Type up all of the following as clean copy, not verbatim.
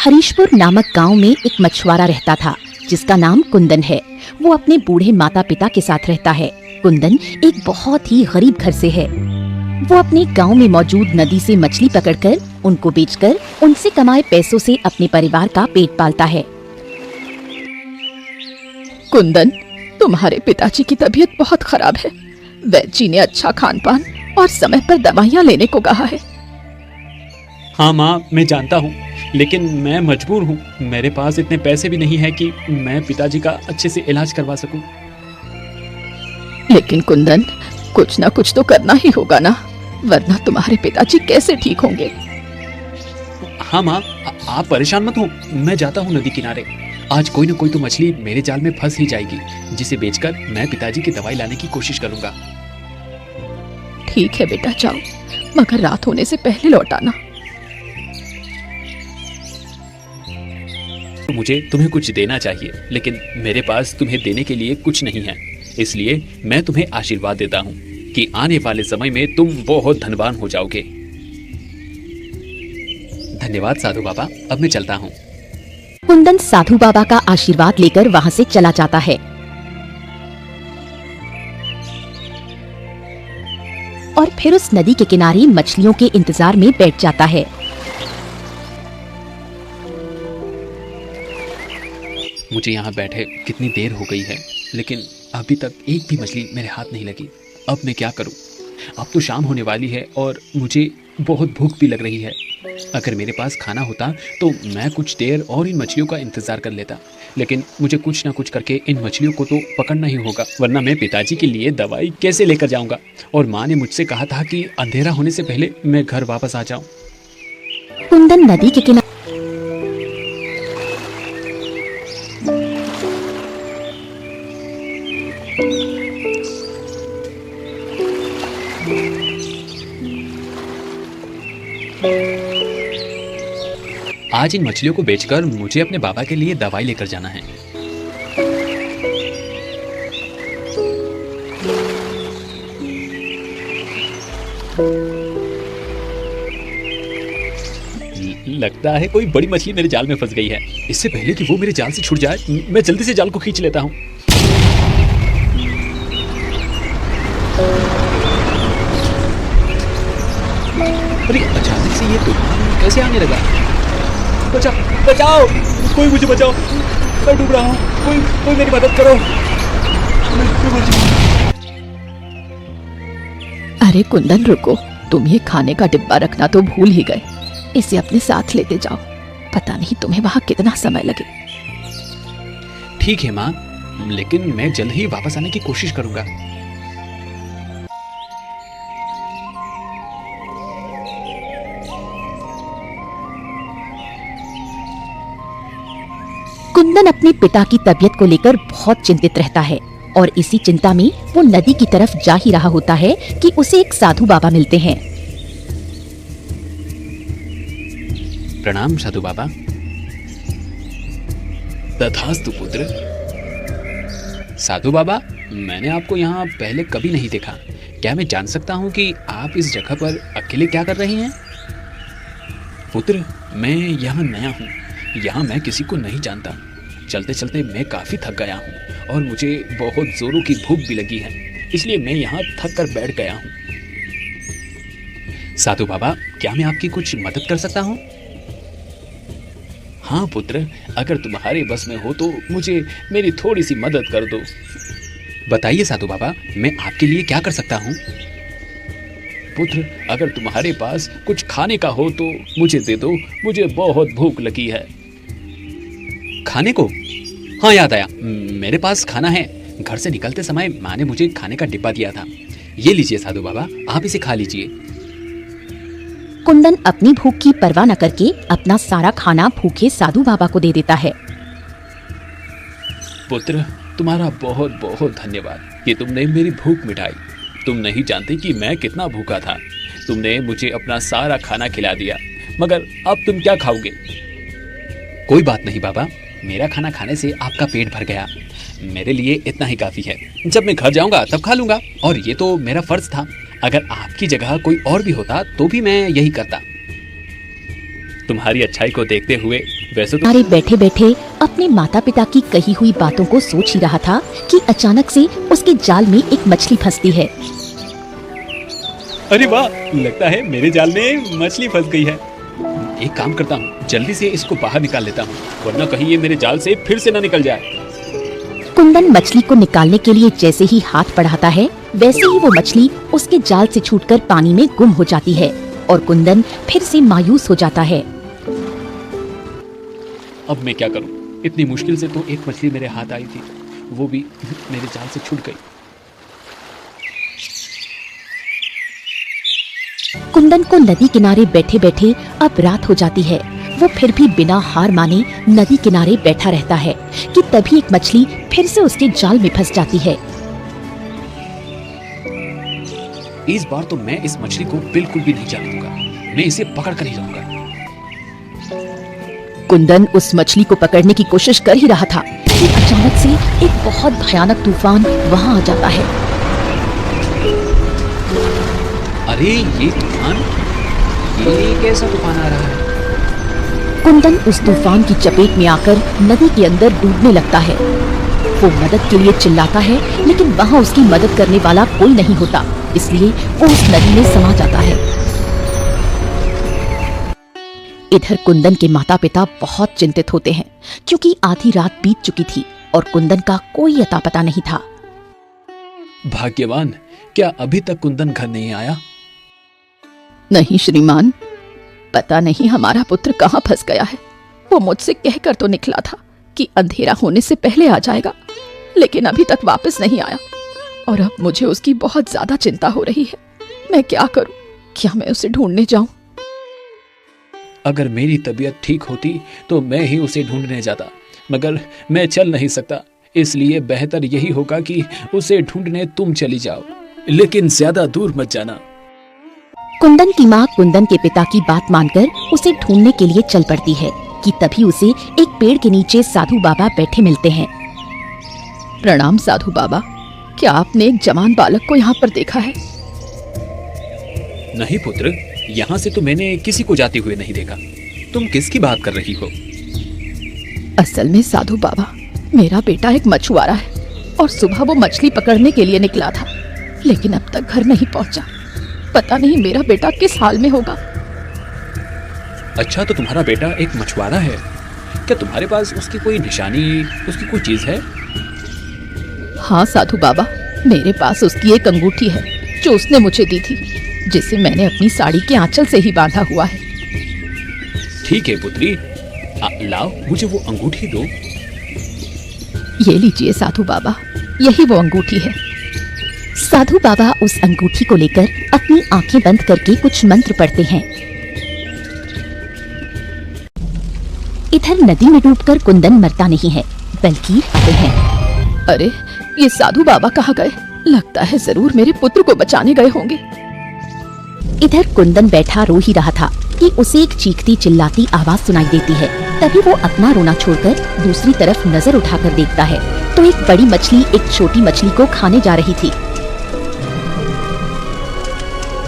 हरीशपुर नामक गांव में एक मछुआरा रहता था जिसका नाम कुंदन है। वो अपने बूढ़े माता पिता के साथ रहता है। कुंदन एक बहुत ही गरीब घर से है। वो अपने गांव में मौजूद नदी से मछली पकड़कर उनको बेचकर उनसे कमाए पैसों से अपने परिवार का पेट पालता है। कुंदन, तुम्हारे पिताजी की तबीयत बहुत खराब है। वैद्य जी ने अच्छा खान पान और समय पर दवाइयाँ लेने को कहा है। हाँ माँ, मैं जानता हूँ, लेकिन मैं मजबूर हूँ। मेरे पास इतने पैसे भी नहीं है कि मैं पिताजी का अच्छे से इलाज करवा सकूं। लेकिन कुंदन, कुछ ना कुछ तो करना ही होगा ना, वरना तुम्हारे पिताजी कैसे ठीक होंगे। हाँ माँ, आप परेशान मत हो। मैं जाता हूँ नदी किनारे। आज कोई न कोई तो मछली मेरे जाल में फंस ही जाएगी, जिसे बेचकर मैं पिताजी की दवाई लाने की कोशिश करूंगा। ठीक है बेटा, जाओ, मगर रात होने से पहले लौट आना। मुझे तुम्हें कुछ देना चाहिए, लेकिन मेरे पास तुम्हें देने के लिए कुछ नहीं है। इसलिए मैं तुम्हें आशीर्वाद देता हूँ कि आने वाले समय में तुम बहुत धनवान हो जाओगे। धन्यवाद साधु बाबा, अब मैं चलता हूँ। कुंदन साधु बाबा का आशीर्वाद लेकर वहाँ से चला जाता है और फिर उस नदी के किनारे मछलियों के इंतजार में बैठ जाता है। मुझे यहाँ बैठे कितनी देर हो गई है, लेकिन अभी तक एक भी मछली मेरे हाथ नहीं लगी। अब मैं क्या करूँ? अब तो शाम होने वाली है और मुझे बहुत भूख भी लग रही है। अगर मेरे पास खाना होता तो मैं कुछ देर और इन मछलियों का इंतजार कर लेता, लेकिन मुझे कुछ ना कुछ करके इन मछलियों को तो पकड़ना ही होगा, वरना मैं पिताजी के लिए दवाई कैसे लेकर जाऊंगा। और माँ ने मुझसे कहा था कि अंधेरा होने से पहले मैं घर वापस आ जाऊं। कुंदन नदी के किनारे आज इन मछलियों को बेचकर मुझे अपने बाबा के लिए दवाई लेकर जाना है। लगता है कोई बड़ी मछली मेरे जाल में फंस गई है। इससे पहले कि वो मेरे जाल से छूट जाए, मैं जल्दी से जाल को खींच लेता हूँ। अरे अचानक से ये तूफान कैसे आने लगा? बचाओ, कोई मुझे बचाओ, मैं डूब रहा हूँ। कोई मेरी मदद करो। अरे कुंदन, रुको, तुम ये खाने का डिब्बा रखना तो भूल ही गए। इसे अपने साथ लेते जाओ, पता नहीं तुम्हें वहां कितना समय लगे। ठीक है माँ, लेकिन मैं जल्द ही वापस आने की कोशिश करूंगा। कुंदन अपने पिता की तबीयत को लेकर बहुत चिंतित रहता है और इसी चिंता में वो नदी की तरफ जा ही रहा होता है कि उसे एक साधु बाबा मिलते हैं। प्रणाम साधु बाबा। तथास्तु पुत्र। साधु बाबा, मैंने आपको यहाँ पहले कभी नहीं देखा। क्या मैं जान सकता हूँ कि आप इस जगह पर अकेले क्या कर रहे हैं? पुत्र, मैं यहाँ नया हूँ। यहाँ मैं किसी को नहीं जानता। चलते चलते मैं काफी थक गया हूँ और मुझे बहुत जोरों की भूख भी लगी है, इसलिए मैं यहाँ थक कर बैठ गया हूँ। साधु बाबा, क्या मैं आपकी कुछ मदद कर सकता हूँ? हाँ पुत्र, अगर तुम्हारे बस में हो तो मुझे मेरी थोड़ी सी मदद कर दो। बताइए साधु बाबा, मैं आपके लिए क्या कर सकता हूँ? पुत्र, अगर तुम्हारे पास कुछ खाने का हो तो मुझे दे दो, मुझे बहुत भूख लगी है। खाने को? हाँ, याद आया, मेरे पास खाना है। घर से निकलते समय माँ ने मुझे खाने का डिब्बा दिया था। ये लीजिए साधु बाबा, आप इसे खा लीजिए। कुंदन अपनी भूख की परवाह न करके अपना सारा खाना भूखे साधु बाबा को दे देता है। पुत्र, तुम्हारा बहुत बहुत धन्यवाद कि तुमने मेरी भूख मिटाई। तुम नहीं जानते कि मैं कितना भूखा था। तुमने मुझे अपना सारा खाना खिला दिया, मगर अब तुम क्या खाओगे? कोई बात नहीं बाबा, मेरा खाना खाने से आपका पेट भर गया। मेरे लिए इतना ही काफी है। जब मैं घर जाऊंगा तब खा लूंगा, और ये तो मेरा फर्ज था। अगर आपकी जगह कोई और भी होता तो भी मैं यही करता। तुम्हारी अच्छाई को देखते हुए वैसे तो किनारे बैठे बैठे अपने माता पिता की कही हुई बातों को सोच ही रहा था कि अचानक से उसके जाल में एक मछली फंसती है। अरे वाह, लगता है मेरे जाल में मछली फंस गई है। एक काम करता हूँ, जल्दी से इसको बाहर निकाल लेता हूँ, वरना कहीं ये मेरे जाल से फिर से ना निकल जाए। कुंदन मछली को निकालने के लिए जैसे ही हाथ बढ़ाता है वैसे ही वो मछली उसके जाल से छूटकर पानी में गुम हो जाती है और कुंदन फिर से मायूस हो जाता है। अब मैं क्या करूँ? इतनी मुश्किल से तो एक मछली मेरे हाथ आई थी, वो भी मेरे जाल से छूट गई। कुंदन को नदी किनारे बैठे बैठे अब रात हो जाती है। वो फिर भी बिना हार माने नदी किनारे बैठा रहता है कि तभी एक मछली फिर से उसके जाल में फंस जाती है। इस बार तो मैं इस मछली को बिल्कुल भी नहीं जाने दूंगा, मैं इसे पकड़ कर ही रहूंगा। कुंदन उस मछली को पकड़ने की कोशिश कर ही रहा था कि अचानक से एक बहुत भयानक तूफान वहां आ जाता है। अरे ये तूफान, ये कैसा तूफान आ रहा है? कुंदन उस तूफान की चपेट में आकर नदी के अंदर डूबने लगता है। वो मदद के लिए चिल्लाता है लेकिन वहाँ उसकी मदद करने वाला कोई नहीं होता, इसलिए वो उस नदी में समा जाता है। इधर कुंदन के माता पिता बहुत चिंतित होते हैं क्योंकि आधी रात बीत चुकी थी और कुंदन का कोई अता पता नहीं था। भाग्यवान, क्या अभी तक कुंदन घर नहीं आया? नहीं श्रीमान, पता नहीं हमारा पुत्र कहाँ फंस गया है। वो मुझसे कहकर तो निकला था कि अंधेरा होने से पहले आ जाएगा, लेकिन अभी तक वापस नहीं आया और अब मुझे उसकी बहुत ज्यादा चिंता हो रही है। मैं क्या करूं? क्या मैं उसे ढूंढने जाऊं? अगर मेरी तबीयत ठीक होती तो मैं ही उसे ढूंढने जाता, मगर मैं चल नहीं सकता, इसलिए बेहतर यही होगा कि उसे ढूंढने तुम चली जाओ, लेकिन ज्यादा दूर मत जाना। कुंदन की माँ कुंदन के पिता की बात मानकर उसे ढूंढने के लिए चल पड़ती है कि तभी उसे एक पेड़ के नीचे साधु बाबा बैठे मिलते हैं। प्रणाम साधु बाबा, क्या आपने एक जवान बालक को यहाँ पर देखा है? नहीं पुत्र, यहाँ से तो मैंने किसी को जाते हुए नहीं देखा। तुम किसकी बात कर रही हो? असल में साधु बाबा, मेरा बेटा एक मछुआरा है और सुबह वो मछली पकड़ने के लिए निकला था, लेकिन अब तक घर नहीं पहुंचा। पता नहीं मेरा बेटा किस हाल में होगा। अच्छा, तो तुम्हारा बेटा एक मछुआरा है? क्या तुम्हारे पास उसकी कोई निशानी, उसकी कोई चीज है? हाँ साधु बाबा, मेरे पास उसकी एक अंगूठी है जो उसने मुझे दी थी, जिसे मैंने अपनी साड़ी के आंचल से ही बांधा हुआ है। ठीक है पुत्री, लाओ मुझे वो अंगूठी दो। ये लीजिए साधु बाबा, यही वो अंगूठी है। साधु बाबा उस अंगूठी को लेकर अपनी आंखें बंद करके कुछ मंत्र पढ़ते हैं। इधर नदी में डूबकर कुंदन मरता नहीं है, बल्कि आते हैं। अरे, ये साधु बाबा कहाँ गए? लगता है जरूर मेरे पुत्र को बचाने गए होंगे। इधर कुंदन बैठा रो ही रहा था कि उसे एक चीखती चिल्लाती आवाज सुनाई देती है। तभी वो अपना रोना छोड़कर दूसरी तरफ नजर उठाकर देखता है तो एक बड़ी मछली एक छोटी मछली को खाने जा रही थी।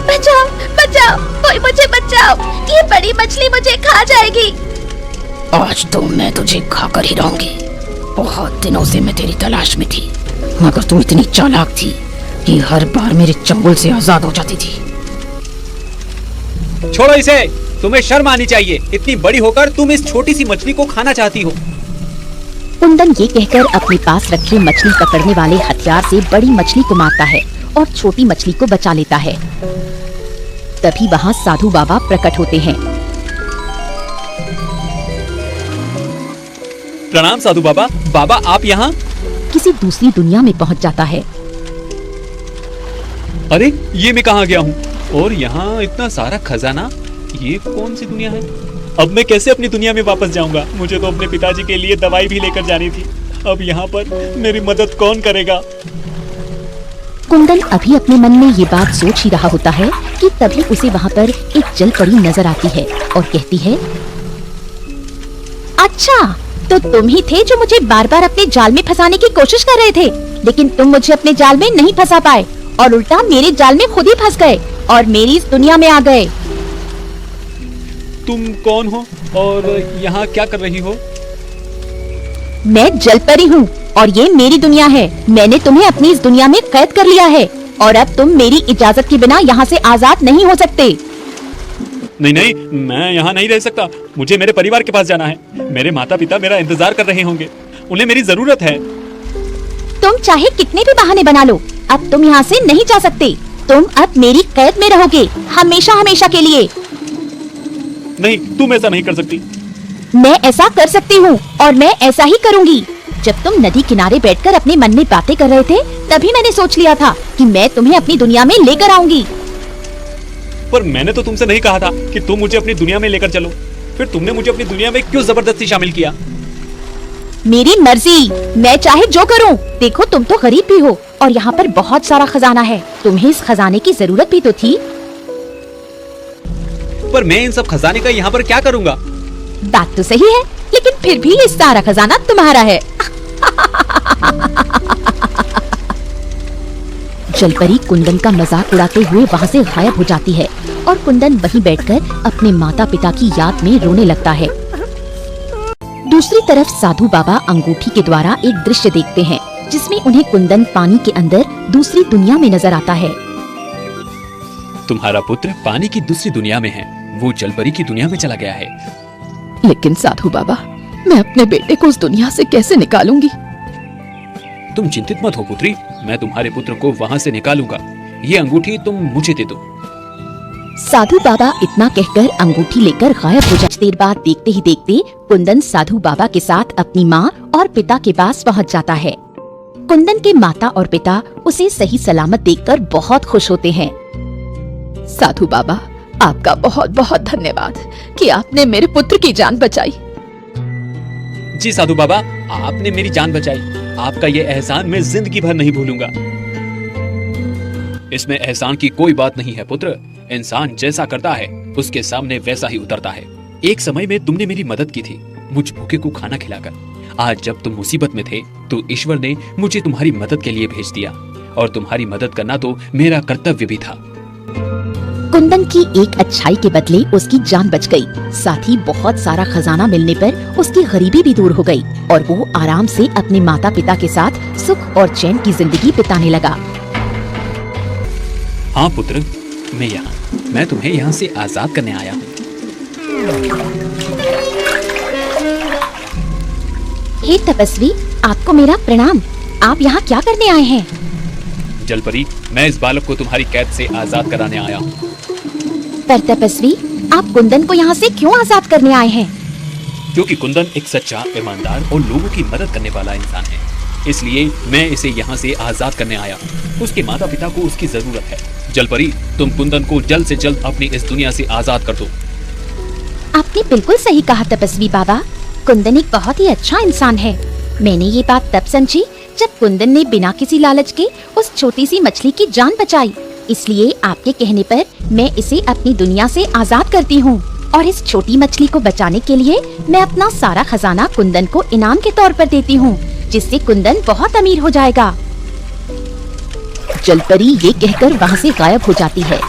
बचाओ, बचाओ, कोई मुझे बचाओ, ये बड़ी मछली मुझे खा जाएगी। आज तो मैं तुझे खाकर ही रहूंगी। बहुत दिनों से मैं तेरी तलाश में थी, मगर तू इतनी चालाक थी कि हर बार मेरे चंगुल से आजाद हो जाती थी। छोड़ो इसे, तुम्हें शर्म आनी चाहिए। इतनी बड़ी होकर तुम इस छोटी सी मछली को खाना चाहती हो। कुंदन ये कहकर अपने पास रखे मछली पकड़ने वाले हथियार से बड़ी मछली को मारता है और छोटी मछली को बचा लेता है। तभी वहाँ साधु बाबा प्रकट होते हैं। प्रणाम साधु बाबा। बाबा आप यहाँ? किसी दूसरी दुनिया में पहुँच जाता है। अरे, ये मैं कहाँ गया हूँ? और यहाँ इतना सारा खजाना, ये कौन सी दुनिया है? अब मैं कैसे अपनी दुनिया में वापस जाऊंगा? मुझे तो अपने पिताजी के लिए दवाई भी लेकर जानी थी। अब यहाँ पर मेरी मदद कौन करेगा? कुंदन अभी अपने मन में ये बात सोच ही रहा होता है कि तभी उसे वहाँ पर एक जल परी नजर आती है और कहती है, अच्छा, तो तुम ही थे जो मुझे बार बार अपने जाल में फंसाने की कोशिश कर रहे थे, लेकिन तुम मुझे अपने जाल में नहीं फंसा पाए और उल्टा मेरे जाल में खुद ही फंस गए और मेरी इस दुनिया में आ गए। तुम कौन हो और यहाँ क्या कर रही हो? मैं जलपरी हूँ और ये मेरी दुनिया है। मैंने तुम्हें अपनी इस दुनिया में कैद कर लिया है और अब तुम मेरी इजाजत के बिना यहाँ से आजाद नहीं हो सकते। नहीं नहीं, मैं यहाँ नहीं रह सकता। मुझे मेरे परिवार के पास जाना है। मेरे माता पिता मेरा इंतजार कर रहे होंगे। उन्हें मेरी जरूरत है। तुम चाहे कितने भी बहाने बना लो, अब तुम यहाँ से नहीं जा सकते। तुम अब मेरी कैद में रहोगे हमेशा हमेशा के लिए। नहीं, तुम ऐसा नहीं कर सकती। मैं ऐसा कर सकती हूँ और मैं ऐसा ही करूँगी। जब तुम नदी किनारे बैठकर अपने मन में बातें कर रहे थे, तभी मैंने सोच लिया था कि मैं तुम्हें अपनी दुनिया में लेकर आऊंगी। पर मैंने तो तुमसे नहीं कहा था कि तुम मुझे अपनी दुनिया में लेकर चलो। फिर तुमने मुझे अपनी दुनिया में क्यों जबरदस्ती शामिल किया? मेरी मर्जी, मैं चाहे जो करूं। देखो, तुम तो गरीब भी हो और यहाँ पर बहुत सारा खजाना है। तुम्हें इस खजाने की जरूरत भी तो थी। पर मैं इन सब खजाने का यहाँ पर क्या करूँगा? बात तो सही है, लेकिन फिर भी ये सारा खजाना तुम्हारा है। जलपरी कुंदन का मजाक उड़ाते हुए वहाँ से गायब हो जाती है और कुंदन वहीं बैठकर अपने माता पिता की याद में रोने लगता है। दूसरी तरफ साधु बाबा अंगूठी के द्वारा एक दृश्य देखते हैं जिसमें उन्हें कुंदन पानी के अंदर दूसरी दुनिया में नजर आता है। तुम्हारा पुत्र पानी की दूसरी दुनिया में है। वो जलपरी की दुनिया में चला गया है। लेकिन साधु बाबा, मैं अपने बेटे को उस दुनिया से कैसे निकालूंगी? तुम चिंतित मत हो पुत्री, मैं तुम्हारे पुत्र को वहाँ से निकालूंगा। ये अंगूठी तुम मुझे दे दो। साधु बाबा इतना कहकर अंगूठी लेकर गायब हो जाते। देर बाद देखते ही देखते कुंदन साधु बाबा के साथ अपनी माँ और पिता के पास पहुँच जाता है। कुंदन के माता और पिता उसे सही सलामत देखकर बहुत खुश होते हैं। साधु बाबा, आपका बहुत बहुत धन्यवाद कि आपने मेरे पुत्र की जान बचाई। जी साधु बाबा, आपने मेरी जान बचाई। आपका ये एहसान मैं जिंदगी भर नहीं भूलूंगा। इसमें एहसान की कोई बात नहीं है पुत्र। इंसान जैसा करता है उसके सामने वैसा ही उतरता है। एक समय में तुमने मेरी मदद की थी, मुझ भूखे को खाना खिलाकर। आज जब तुम मुसीबत में थे तो ईश्वर ने मुझे तुम्हारी मदद के लिए भेज दिया और तुम्हारी मदद करना तो मेरा कर्तव्य भी था। कुंदन की एक अच्छाई के बदले उसकी जान बच गई। साथ ही बहुत सारा खजाना मिलने पर उसकी गरीबी भी दूर हो गई और वो आराम से अपने माता पिता के साथ सुख और चैन की जिंदगी बिताने लगा। हाँ पुत्र, मैं तुम्हें यहाँ से आजाद करने आया हूँ। हे तपस्वी, आपको मेरा प्रणाम। आप यहाँ क्या करने आए हैं? जलपरी, मैं इस बालक को तुम्हारी कैद से आजाद कराने आया हूँ। पर तपस्वी, आप कुंदन को यहाँ से क्यों आजाद करने आए हैं? क्योंकि कुंदन एक सच्चा, ईमानदार और लोगों की मदद करने वाला इंसान है, इसलिए मैं इसे यहाँ से आजाद करने आया हूँ। उसके माता पिता को उसकी जरूरत है। जलपरी, तुम कुंदन को जल्द से जल्द अपनी इस दुनिया से आजाद कर दो। आपने बिल्कुल सही कहा तपस्वी बाबा। कुंदन एक बहुत ही अच्छा इंसान है। मैंने ये बात तब समझी जब कुंदन ने बिना किसी लालच के उस छोटी सी मछली की जान बचाई। इसलिए आपके कहने पर मैं इसे अपनी दुनिया से आजाद करती हूँ और इस छोटी मछली को बचाने के लिए मैं अपना सारा खजाना कुंदन को इनाम के तौर पर देती हूँ, जिससे कुंदन बहुत अमीर हो जाएगा। जलपरी ये कहकर वहाँ से गायब हो जाती है